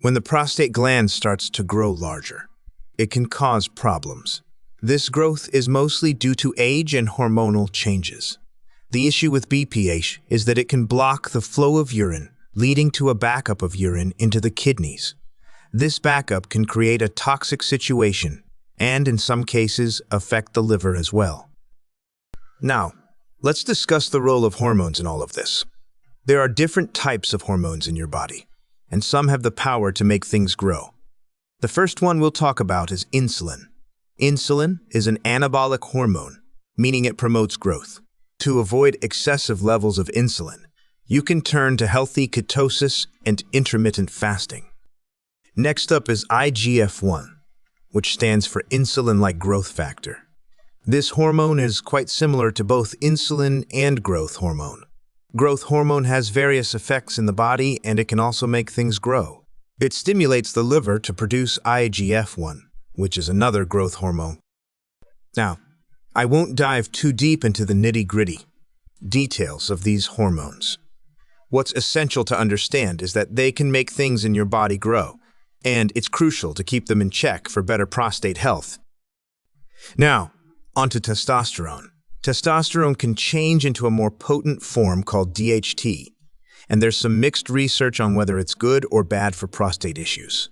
When the prostate gland starts to grow larger, it can cause problems. This growth is mostly due to age and hormonal changes. The issue with BPH is that it can block the flow of urine, leading to a backup of urine into the kidneys. This backup can create a toxic situation and, in some cases, affect the liver as well. Now, let's discuss the role of hormones in all of this. There are different types of hormones in your body, and some have the power to make things grow. The first one we'll talk about is insulin. Insulin is an anabolic hormone, meaning it promotes growth. To avoid excessive levels of insulin, you can turn to healthy ketosis and intermittent fasting. Next up is IGF-1, which stands for insulin-like growth factor. This hormone is quite similar to both insulin and growth hormone. Growth hormone has various effects in the body, and it can also make things grow. It stimulates the liver to produce IGF-1, which is another growth hormone. Now, I won't dive too deep into the nitty-gritty details of these hormones. What's essential to understand is that they can make things in your body grow, and it's crucial to keep them in check for better prostate health. Now, onto testosterone. Testosterone can change into a more potent form called DHT, and there's some mixed research on whether it's good or bad for prostate issues.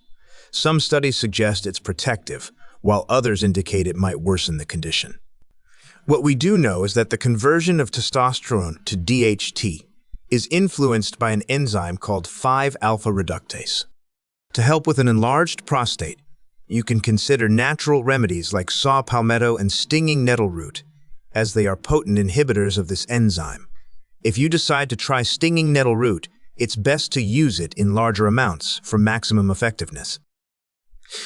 Some studies suggest it's protective, while others indicate it might worsen the condition. What we do know is that the conversion of testosterone to DHT is influenced by an enzyme called 5-alpha reductase. To help with an enlarged prostate, you can consider natural remedies like saw palmetto and stinging nettle root, as they are potent inhibitors of this enzyme. If you decide to try stinging nettle root, it's best to use it in larger amounts for maximum effectiveness.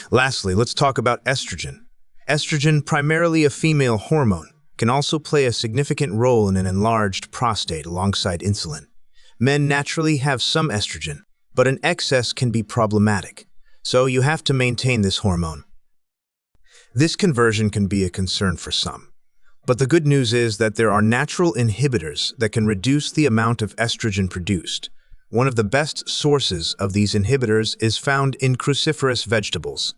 Lastly, let's talk about estrogen. Estrogen, primarily a female hormone, can also play a significant role in an enlarged prostate alongside insulin. Men naturally have some estrogen, but an excess can be problematic, so you have to maintain this hormone. This conversion can be a concern for some, but the good news is that there are natural inhibitors that can reduce the amount of estrogen produced. One of the best sources of these inhibitors is found in cruciferous vegetables.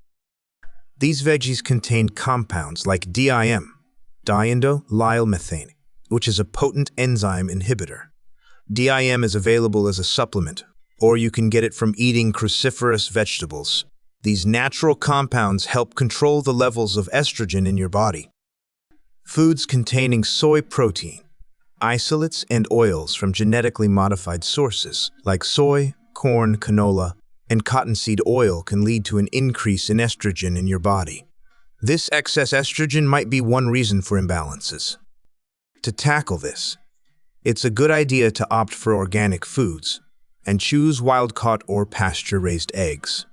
These veggies contain compounds like DIM, diindolylmethane, which is a potent enzyme inhibitor. DIM is available as a supplement, or you can get it from eating cruciferous vegetables. These natural compounds help control the levels of estrogen in your body. Foods containing soy protein, isolates, and oils from genetically modified sources, like soy, corn, canola, and cottonseed oil can lead to an increase in estrogen in your body. This excess estrogen might be one reason for imbalances. To tackle this, it's a good idea to opt for organic foods and choose wild-caught or pasture-raised eggs.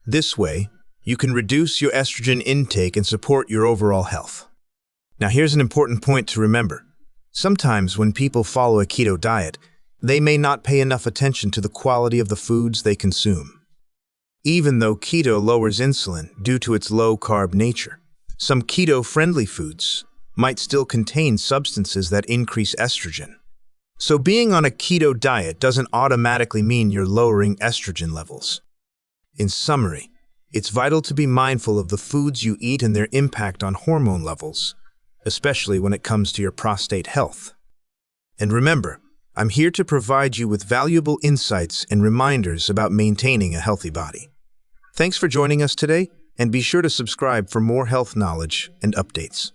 This way, you can reduce your estrogen intake and support your overall health. Now, here's an important point to remember. Sometimes when people follow a keto diet, they may not pay enough attention to the quality of the foods they consume. Even though keto lowers insulin due to its low-carb nature, some keto-friendly foods might still contain substances that increase estrogen. So being on a keto diet doesn't automatically mean you're lowering estrogen levels. In summary, it's vital to be mindful of the foods you eat and their impact on hormone levels, especially when it comes to your prostate health. And remember, I'm here to provide you with valuable insights and reminders about maintaining a healthy body. Thanks for joining us today, and be sure to subscribe for more health knowledge and updates.